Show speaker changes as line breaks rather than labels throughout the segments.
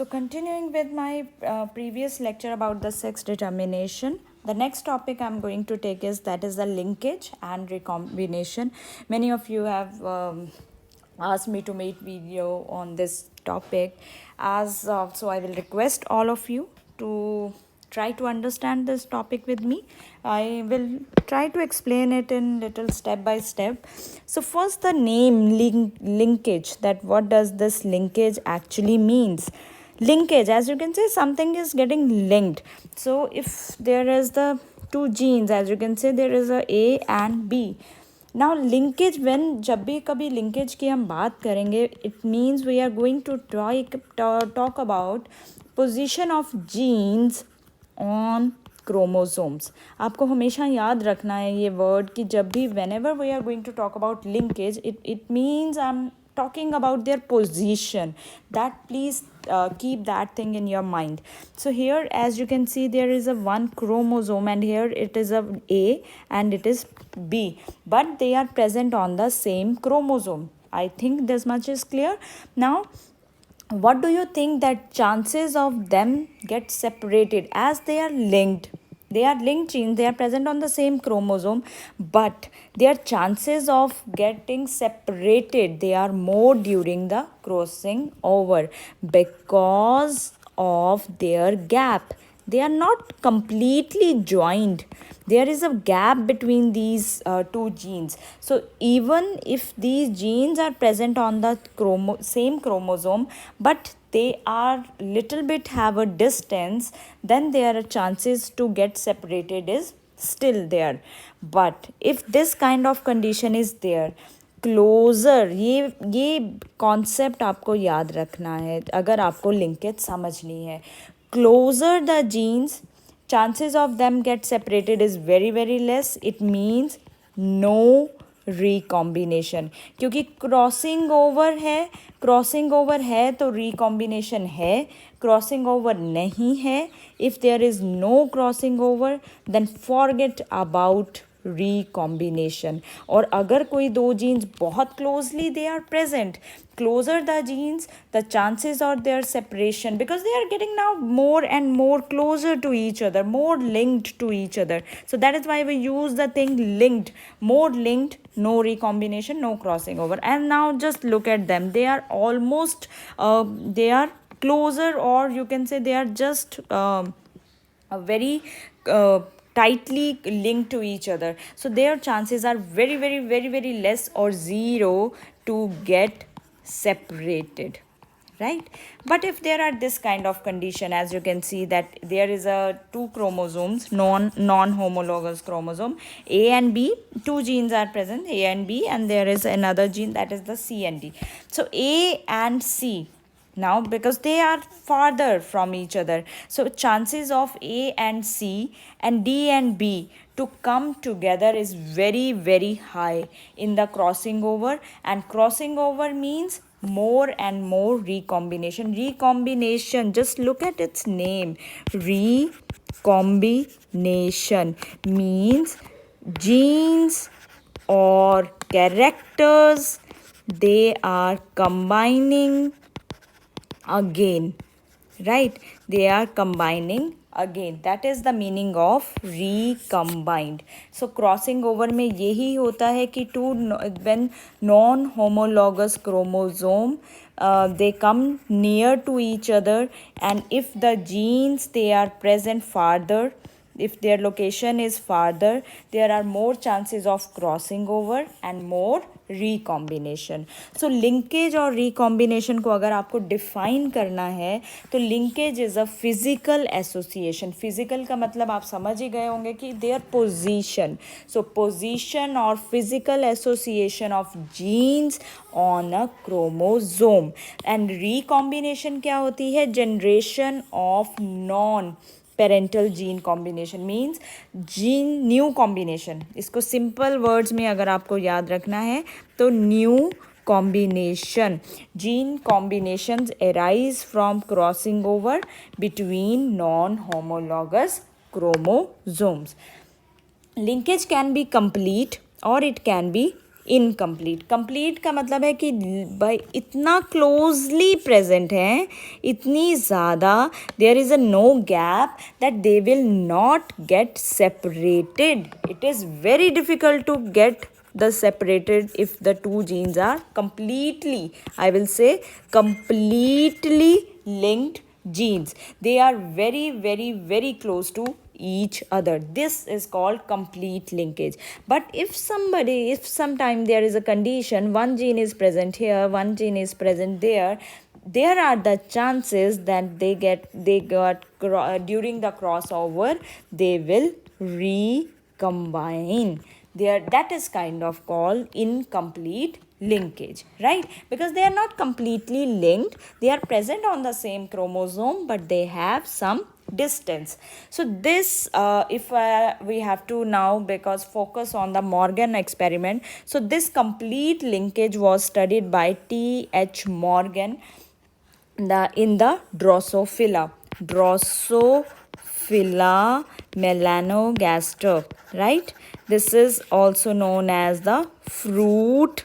So continuing with my previous lecture about the sex determination, the next topic I'm going to take is that is the linkage and recombination. Many of you have asked me to make video on this topic, so I will request all of you to try to understand this topic with me. I will try to explain it in little step by step. So first, the name linkage, that what does this linkage actually means. Linkage, as you can say, something is getting linked. So if there is the two genes, as you can say, there is a and B. Now linkage, when जब भी कभी linkage की हम बात करेंगे, it means we are going to talk about position of genes on chromosomes. आपको हमेशा याद रखना है ये word कि जब भी whenever we are going to talk about linkage, it means I'm talking about their position. That please keep that thing in your mind. So here, as you can see, there is a one chromosome, and here it is a and it is B, but they are present on the same chromosome. I think this much is clear. Now what do you think that chances of them get separated, as they are linked? They are linked genes, they are present on the same chromosome, but their chances of getting separated, they are more during the crossing over because of their gap. They are not completely joined. There is a gap between these two genes. So even if these genes are present on the same chromosome, but they are little bit have a distance, then their chances to get separated is still there. But if this kind of condition is there, closer, ये concept आपको याद रखना है अगर आपको linkage समझनी है. Closer the genes, chances of them get separated is very very less. It means no recombination, क्योंकि क्रॉसिंग ओवर है तो रिकॉम्बिनेशन है, क्रॉसिंग ओवर नहीं है. If there is no crossing over, then forget about recombination. और अगर कोई दो जीन्स बहुत closely they are present, closer the genes, the chances of their separation, because they are getting now more and more closer to each other, more linked to each other. So that is why we use the thing linked, more linked, no recombination, no crossing over. And now just look at them, they are almost they are closer, or you can say they are just a very tightly linked to each other. So their chances are very very very very less or zero to get separated, right? But if there are this kind of condition, as you can see that there is a two chromosomes, non-homologous chromosome, A and B, two genes are present, A and B, and there is another gene that is the C and D. So A and C, now because they are farther from each other, so chances of A and C and D and B to come together is very very high in the crossing over. And crossing over means more and more recombination. Recombination, just look at its name, recombination means genes or characters, they are combining again, right? They are combining again. That is the meaning of recombined. So crossing over में यही होता है कि when non-homologous chromosome they come near to each other, and if the genes they are present farther, if their location is farther, there are more chances of crossing over and more recombination. So linkage और recombination को अगर आपको define करना है तो linkage is a physical association. Physical का मतलब आप समझ ही गए होंगे कि their position. So position or physical association of genes on a chromosome. And recombination क्या होती है? Generation of non parental gene combination means gene new combination. इसको सिंपल वर्ड्स में अगर आपको याद रखना है तो new combination. Gene combinations arise from crossing over between non-homologous chromosomes. Linkage can be complete or it can be incomplete. Complete का मतलब है कि भाई इतना क्लोजली प्रेजेंट है, इतनी ज़्यादा, there is a no gap that they will not get separated. It is very difficult to get the separated if the two genes are completely, I will say, completely linked genes. They are very very very close to each other. This is called complete linkage. But if sometime there is a condition, one gene is present here, one gene is present there, there are the chances that during the crossover they will recombine. That is kind of called incomplete linkage, right? Because they are not completely linked, they are present on the same chromosome but they have some distance. So this if we have to now because focus on the Morgan experiment. So this complete linkage was studied by T.H. Morgan in the Drosophila melanogaster, right? This is also known as the fruit.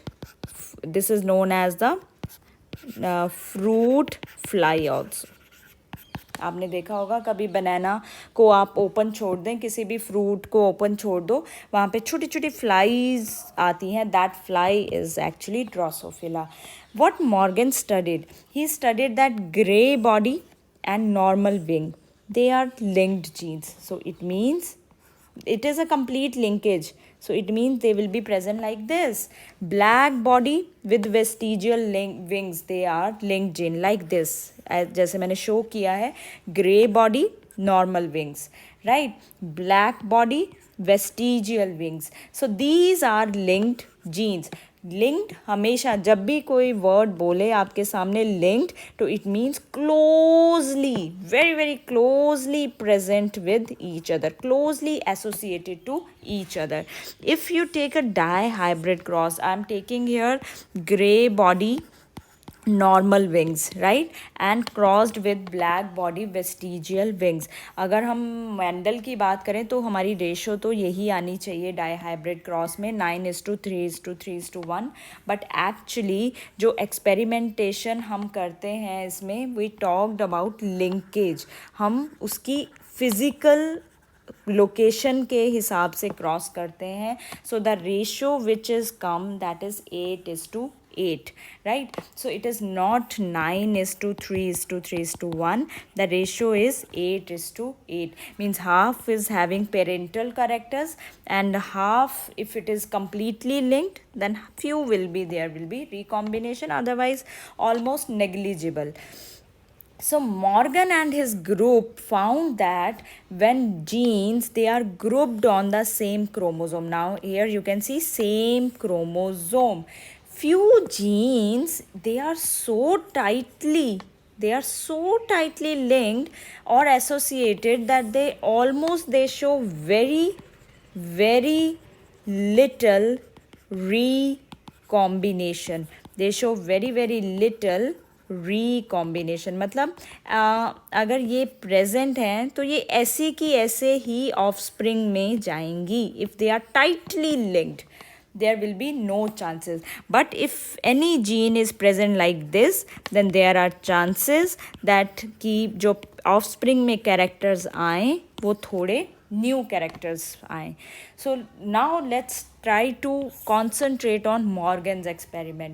This is known as the fruit fly also. आपने देखा होगा कभी बनाना को आप open छोड़ दें, किसी भी फ्रूट को ओपन छोड़ दो, वहाँ पे छोटी छोटी फ्लाइज आती हैं. That fly is actually Drosophila. What Morgan studied, he studied that grey body and normal wing, they are linked genes. So it means it is a complete linkage. So it means they will be present like this. Black body with vestigial wings, they are linked gene like this. जैसे मैंने show किया है, grey body normal wings, right? Black body vestigial wings. So these are linked genes. Linked, हमेशा जब भी कोई word बोले आपके सामने लिंक्ड, तो it means closely, very very closely present with each other, closely associated to each other. If you take a dihybrid cross, I am taking here grey body normal wings, right, and crossed with black body vestigial wings. अगर हम Mendel की बात करें तो हमारी ratio तो यही आनी चाहिए डाई हाइब्रिड क्रॉस में 9:3:3:1. बट एक्चुअली जो एक्सपेरिमेंटेशन हम करते हैं इसमें, वी टॉक्ड अबाउट लिंकेज, हम उसकी फिजिकल लोकेशन के हिसाब से क्रॉस करते हैं. So the ratio which is come, that is 8:8, right? So it is not 9:3:3:1. The ratio is 8:8. Means half is having parental characters and half, if it is completely linked, then few will be, there will be recombination, otherwise almost negligible. So Morgan and his group found that when genes, they are grouped on the same chromosome. Now here you can see same chromosome. Few genes, they are so tightly linked or associated that they show very very little recombination. They show very very little recombination. मतलब अगर ये present हैं तो ये ऐसे की ऐसे ही offspring में जाएंगी. If they are tightly linked, there will be no chances. But if any gene is present like this, then there are chances that कि जो offspring में characters आएँ वो थोड़े new characters आएँ. So now let's try to concentrate on Morgan's experiment.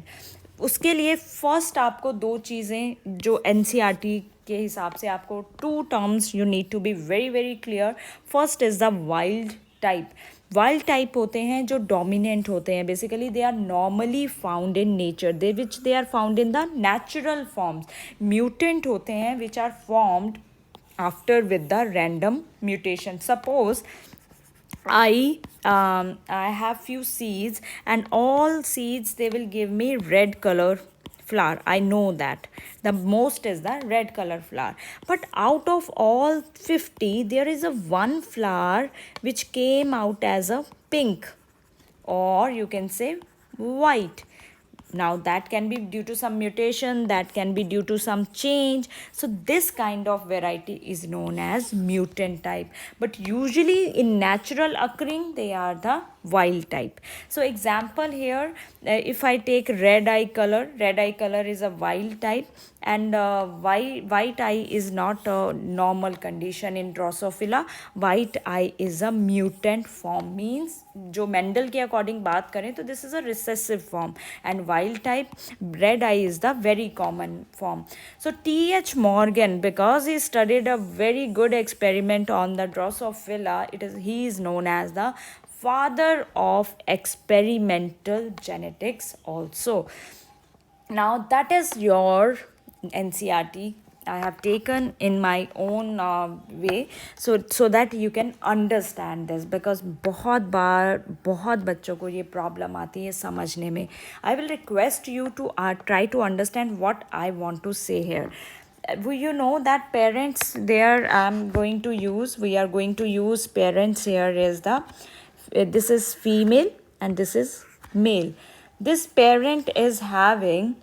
उसके लिए first आपको दो चीज़ें जो NCERT के हिसाब से आपको 2 terms you need to be very very clear. First is the wild type. Wild type होते हैं जो डोमिनेंट होते हैं. Basically they are normally found in nature, they are found in the natural forms. Mutant होते हैं which are formed after with the random mutation. Suppose I have few seeds and all seeds they will give me red color flower. I know that the most is the red color flower, but out of all 50 there is a one flower which came out as a pink, or you can say white. Now that can be due to some mutation, that can be due to some change. So this kind of variety is known as mutant type, but usually in natural occurring they are the wild type. So example here, if I take red eye color is a wild type, and white eye is not a normal condition in Drosophila. White eye is a mutant form, means जो Mendel के according बात करें तो this is a recessive form, and wild type red I is the very common form. So T.H. Morgan, because he studied a very good experiment on the Drosophila, he is known as the father of experimental genetics also. Now that is your NCERT. I have taken in my own way, so that you can understand this, because बहुत बार बहुत बच्चों को ये problem आती है समझने में. I will request you to try to understand what I want to say here. You know that parents there, we are going to use parents here is this is female and this is male. This parent is having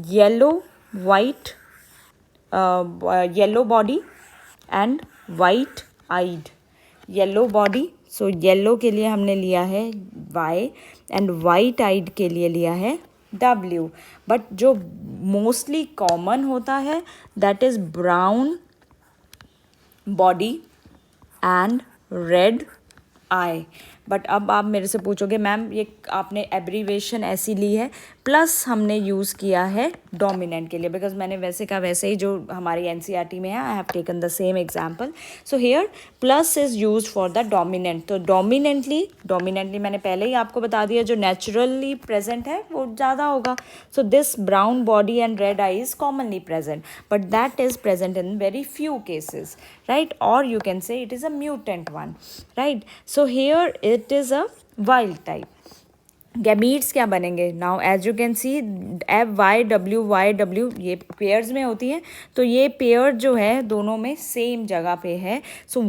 yellow body and white eyed. Yellow body, so yellow के लिए हमने लिया है Y, and white eyed के लिए लिया है W. But जो mostly common होता है that is brown body and red eye. But अब आप मेरे से पूछोगे मैम ये आपने एब्रीवेशन ऐसी ली है, प्लस हमने यूज़ किया है डोमिनेंट के लिए, बिकॉज मैंने वैसे कहा वैसे ही जो हमारी एनसीईआरटी में है, I have taken the same example. So here plus is use for the dominant. तो डोमिनेंटली मैंने पहले ही आपको बता दिया, जो नेचुरली प्रेजेंट है वो ज़्यादा होगा. So this brown body and red I is commonly present, but that is present in very few cases, right? Or you can say it is a mutant one, right? So here it is a wild type. Gametes क्या बनेंगे? Now as you can see FYW ये pairs में होती है, तो ये pair जो है दोनों में सेम जगह पे है. सो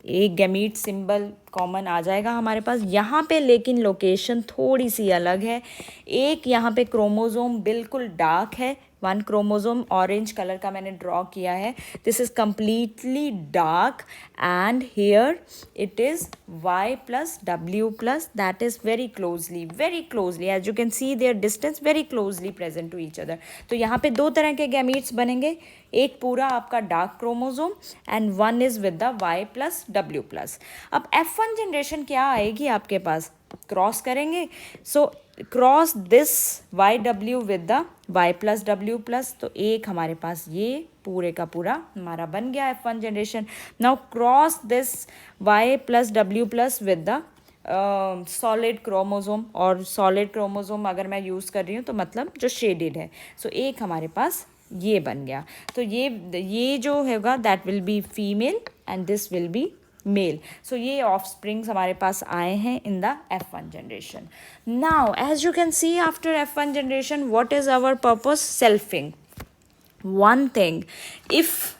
एक गैमीट सिंबल कॉमन आ जाएगा हमारे पास यहाँ पे, लेकिन लोकेशन थोड़ी सी अलग है. एक यहाँ पे क्रोमोजोम बिल्कुल डार्क है, वन क्रोमोजोम ऑरेंज कलर का मैंने ड्रॉ किया है. This is completely dark, and here it is Y plus W plus, that is very closely as you can see their distance very closely present to each other. तो यहाँ पे दो तरह के गैमीट्स बनेंगे, एक पूरा आपका dark chromosome and one is with the Y plus W plus. अब F1 जनरेशन क्या आएगी आपके पास? क्रॉस करेंगे, so cross this YW with the Y plus W plus, तो एक हमारे पास ये पूरे का पूरा हमारा बन गया F1 generation. Now cross this Y plus W plus with the solid chromosome, और सॉलिड क्रोमोजोम अगर मैं यूज़ कर रही हूँ तो मतलब जो शेडेड है. सो एक हमारे पास ये बन गया. तो ये जो होगा that will be female and this will be male. So ये ऑफ स्प्रिंग्स हमारे पास आए हैं in the F1 generation. Now as you can see after F1 generation what is our purpose? Selfing. One thing, if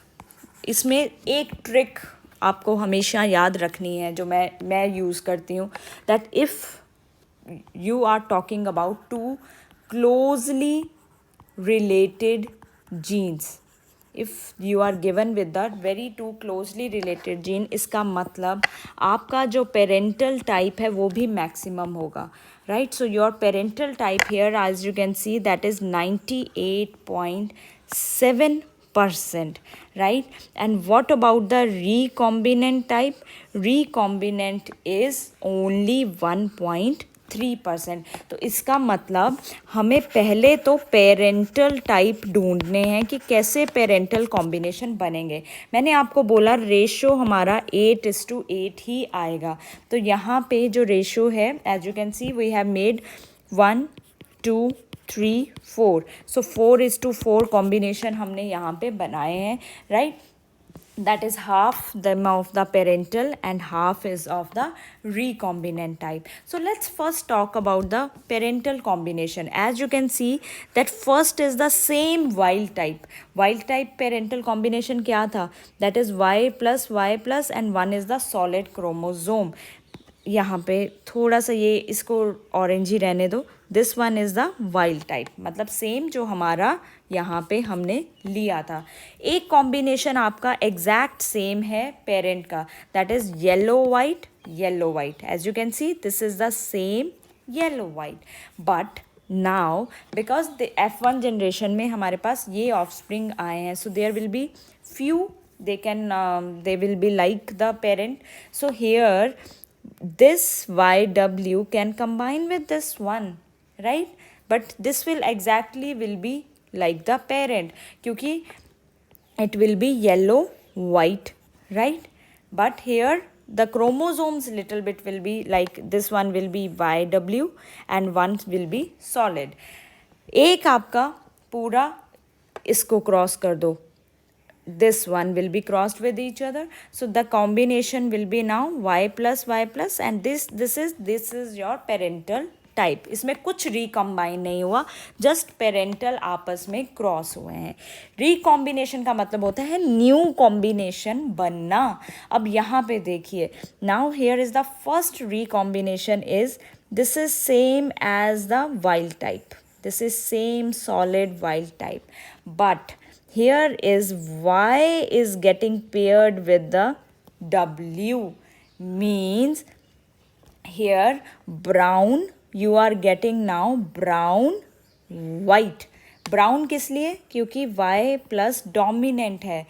इसमें एक trick आपको हमेशा याद रखनी है जो मैं यूज़ करती हूँ, that if you are talking about two closely related genes, if you are given with that very two closely related gene, इसका मतलब आपका जो पेरेंटल टाइप है वो भी मैक्सिमम होगा, right? So your parental type here, as you can see, that is 98.7%, right? And what about the recombinant type? Recombinant is only 1.3%. तो इसका मतलब हमें पहले तो पेरेंटल टाइप ढूंढने हैं कि कैसे पेरेंटल कॉम्बिनेशन बनेंगे. मैंने आपको बोला रेशो हमारा 8:8 ही आएगा. तो यहाँ पे जो रेशो है, as you can see we have made 1 2 3 4. So 4:4 combination हमने यहाँ पे बनाए हैं, right? That is half them of the parental and half is of the recombinant type. So let's first talk about the parental combination. As you can see that first is the same wild type. Wild type parental combination क्या था? That is Y plus and one is the solid chromosome. यहाँ पे थोड़ा सा ये इसको orange ही रहने दो. This one is the wild type, मतलब सेम जो हमारा यहाँ पे हमने लिया था। एक कॉम्बिनेशन आपका एग्जैक्ट सेम है पेरेंट का, that is yellow white yellow white. As you can see this is the same yellow white, but now because the F1 generation में हमारे पास ये ऑफस्प्रिंग आए हैं, so there will be few, they will be like the parent. So here this YW can combine with this one, right? But this will exactly will be like the parent, क्योंकि it will be yellow white, right? But here the chromosomes little bit will be like this one will be YW and one will be solid. एक आपका पूरा इसको cross कर दो, this one will be crossed with each other, so the combination will be now y plus and this is your parental type. इसमें कुछ recombine नहीं हुआ, जस्ट पेरेंटल आपस में क्रॉस हुए हैं। रिकॉम्बिनेशन का मतलब होता है न्यू कॉम्बिनेशन बनना। अब यहाँ पे देखिए, now here is the first recombination is this is same as the wild type, this is same solid wild type, but here is Y is getting paired with the W, means here brown, you are getting now brown white। brown किस लिए? क्योंकि Y plus dominant है।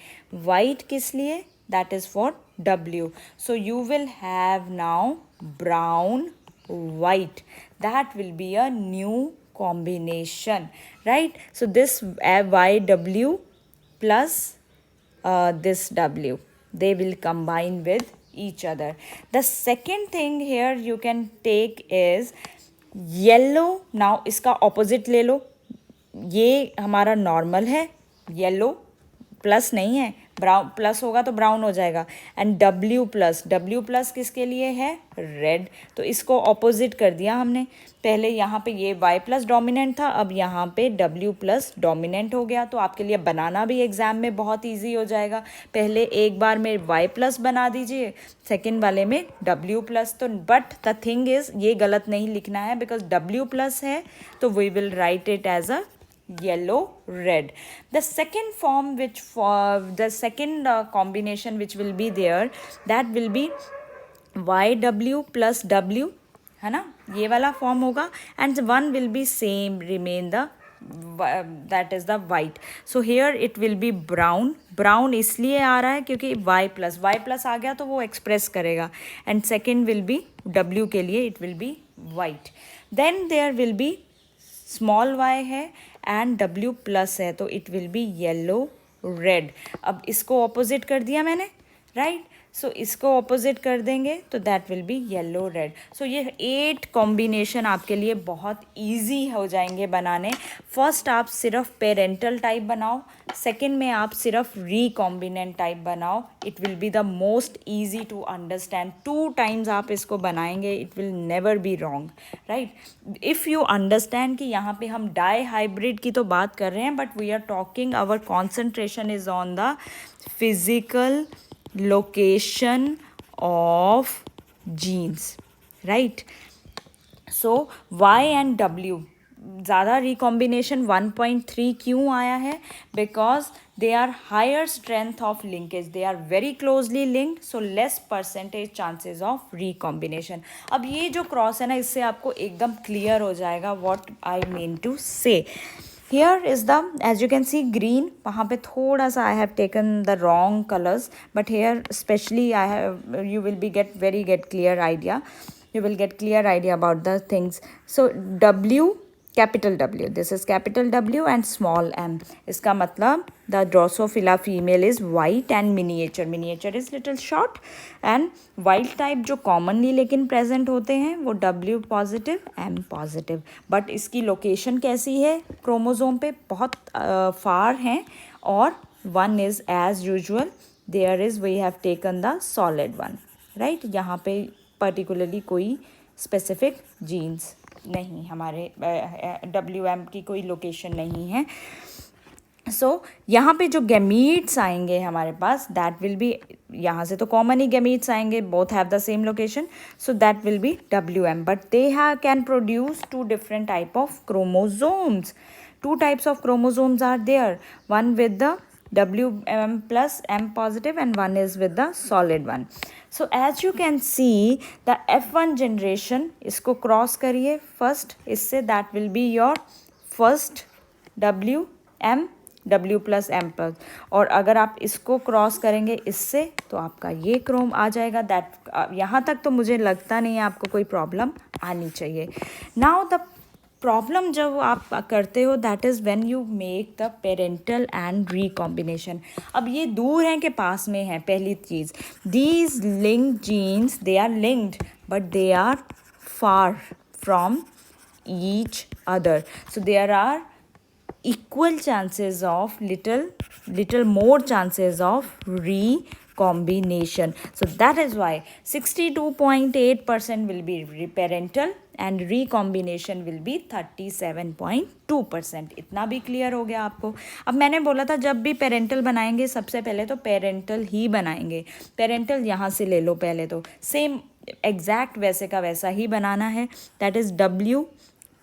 white किस लिए? that is for W, so you will have now brown white, that will be a new combination, right? So this YW plus this W, they will combine with each other. The second thing here you can take is yellow। now इसका opposite ले लो, ये हमारा normal है, yellow plus नहीं है, brown plus होगा तो brown हो जाएगा, एंड W प्लस किसके लिए है? रेड। तो इसको ऑपोजिट कर दिया हमने, पहले यहाँ पे ये Y प्लस डोमिनेंट था, अब यहाँ पे W प्लस डोमिनेंट हो गया। तो आपके लिए बनाना भी एग्जाम में बहुत इजी हो जाएगा। पहले एक बार में Y प्लस बना दीजिए, सेकेंड वाले में W प्लस। तो बट द थिंग इज ये गलत नहीं लिखना है, बिकॉज W प्लस है तो we will write it as a yellow red. The second form which for the second combination which will be there, that will be YW plus W, है ना, ये वाला फॉर्म होगा, and one will B same remain the that is the white. So here it will be brown. brown इसलिए आ रहा है क्योंकि y plus आ गया तो वो एक्सप्रेस करेगा, and second will be W के लिए it will be white. Then there will be small y है एंड W प्लस है, तो it will be yellow red. अब इसको ऑपोजिट कर दिया मैंने, राइट? सो इसको ऑपोजिट कर देंगे तो that will be yellow red. So ये 8 कॉम्बिनेशन आपके लिए बहुत इजी हो जाएंगे बनाने। फर्स्ट आप सिर्फ पेरेंटल टाइप बनाओ, सेकंड में आप सिर्फ रिकॉम्बिनेंट टाइप बनाओ, it will be the most easy to understand. 2 times आप इसको बनाएंगे, it will never be wrong, right? If you understand कि यहाँ पे हम डाई हाइब्रिड की तो बात कर रहे हैं, but we are talking, our concentration is on the physical location of genes, right? So Y and W ज़्यादा रिकॉम्बिनेशन 1.3 क्यों आया है? Because they are higher strength of linkage, they are very closely linked, so less percentage chances of recombination. अब ये जो cross है ना, इससे आपको एकदम क्लियर हो जाएगा व्हाट आई मीन टू से। Here is the, as you can see, green, वहाँ पे थोड़ा सा I have taken the wrong colors, but here especially I have, you will be get clear idea, you will get clear idea about the things. So W, capital W, this is capital W and small m, इसका मतलब the Drosophila female is white and miniature is little short, and wild type जो commonly लेकिन present होते हैं वो W positive M positive, but इसकी location कैसी है क्रोमोसोम पे? बहुत फार हैं, और one is as usual there is we have taken the solid one, right? यहाँ पे particularly कोई specific genes नहीं, हमारे WM की कोई लोकेशन नहीं है। सो यहाँ पे जो गैमीट्स आएंगे हमारे पास, दैट विल बी यहाँ से तो कॉमन ही गैमीट्स आएंगे, both have the same location, so that will B WM. But they can produce 2 different type of chromosomes. 2 types of chromosomes are there, one with the WM plus M positive and one is with the solid one. So as you can see the F1 generation, इसको cross करिए first इससे, that will be your first WM W plus M plus, और अगर आप इसको cross करेंगे इससे तो आपका ये क्रोम आ जाएगा. दैट यहाँ तक तो मुझे लगता नहीं है आपको कोई प्रॉब्लम आनी चाहिए. नाउ द प्रॉब्लम जब आप करते हो that is when you make the parental and recombination. अब ये दूर हैं कि पास में हैं. पहली चीज़, these linked genes they are linked but they are far from each other, so there are equal chances of little more chances of recombination. So that is why 62.8% will be parental and recombination will be 37.2%. इतना भी clear हो गया आपको. अब मैंने बोला था जब भी पेरेंटल बनाएंगे सबसे पहले तो पेरेंटल ही बनाएंगे. पेरेंटल यहाँ से ले लो पहले, तो सेम एग्जैक्ट वैसे का वैसा ही बनाना है. That is W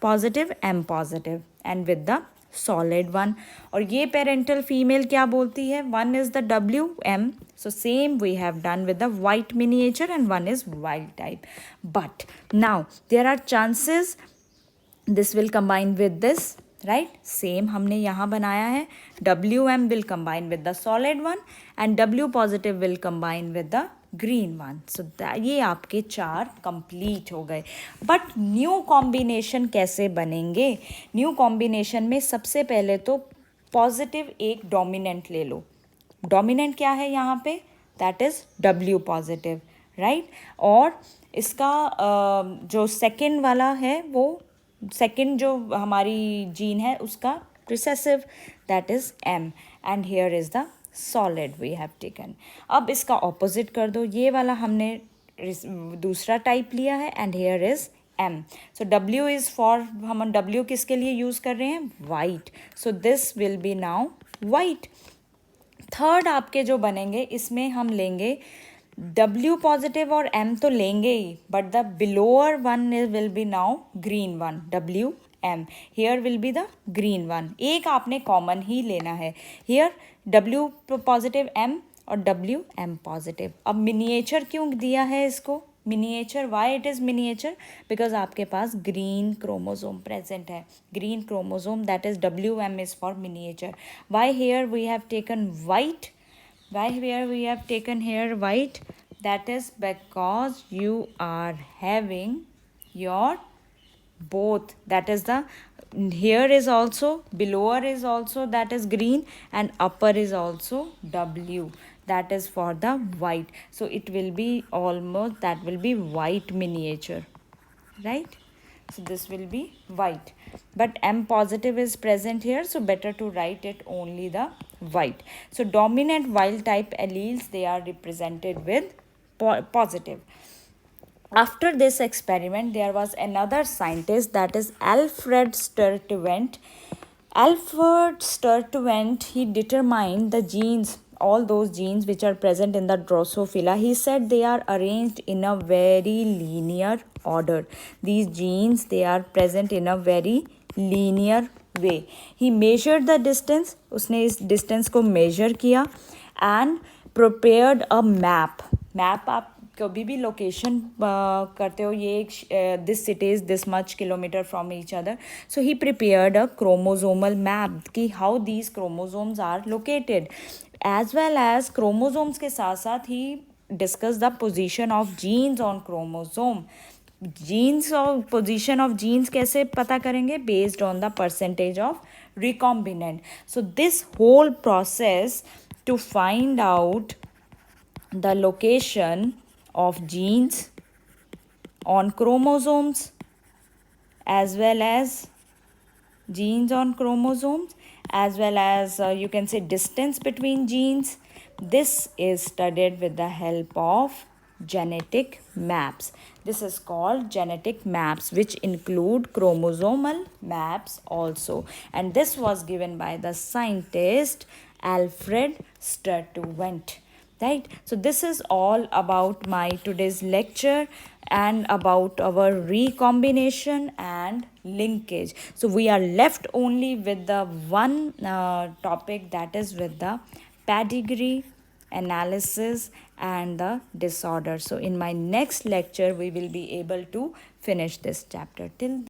positive M positive and with the solid one. और ये parental female क्या बोलती है, one is the WM, so same we have done with the white miniature and one is wild type. But now there are chances this will combine with this, right? Same हमने यहाँ बनाया है, WM will combine with the solid one and W positive will combine with the green one. So ये आपके 4 complete हो गए. But new combination कैसे बनेंगे? न्यू कॉम्बिनेशन में सबसे पहले तो पॉजिटिव एक डोमिनेंट ले लो. डोमिनेंट क्या है यहाँ पे? That is W positive, right? और इसका जो सेकेंड वाला है वो सेकेंड जो हमारी जीन है उसका recessive, that is M and here is the solid we have taken. अब इसका ऑपोजिट कर दो. ये वाला हमने दूसरा टाइप लिया है and here is M. So W is for, हम W किसके लिए यूज़ कर रहे हैं? White. So this will be now white. Third आपके जो बनेंगे इसमें हम लेंगे W पॉजिटिव और M तो लेंगे ही, but the lower one will be now green one, WM. Here will be the green one. एक आपने कॉमन ही लेना है. हियर W पॉजिटिव M और WM पॉजिटिव. अब मिनिएचर क्यों दिया है इसको? Miniature, why it is miniature? Because आपके पास ग्रीन क्रोमोसोम प्रेजेंट है. Green chromosome, that is WM is for miniature. Why here we have taken white? Why here we have taken here white? That is because you are having your both, that is the here is also, belower is also, that is green, and upper is also W, that is for the white. So it will be almost, that will be white miniature, right? So this will be white, but M positive is present here, so better to write it only the white. So dominant wild type alleles, they are represented with positive. After this experiment there was another scientist, that is Alfred Sturtevant. Alfred Sturtevant, he determined the genes, all those genes which are present in the Drosophila. He said they are arranged in a very linear order. These genes, they are present in a very linear way. He measured the distance, उसने इस distance को measure किया and prepared a map. Map आप कभी भी location करते हो, ये this cities this much kilometre from each other. So he prepared a chromosomal map कि how these chromosomes are located, as well as chromosomes के साथ साथ ही discuss the position of genes on chromosome. Genes और position of genes कैसे पता करेंगे? Based on the percentage of recombinant. So this whole process to find out the location of genes on chromosomes as well as genes on chromosomes as well as you can say distance between genes. This is studied with the help of genetic maps. This is called genetic maps, which include chromosomal maps also, and this was given by the scientist Alfred Sturtevant. right? So this is all about my today's lecture and about our recombination and linkage. So we are left only with the one topic, that is with the pedigree analysis and the disorder. So in my next lecture we will be able to finish this chapter. Till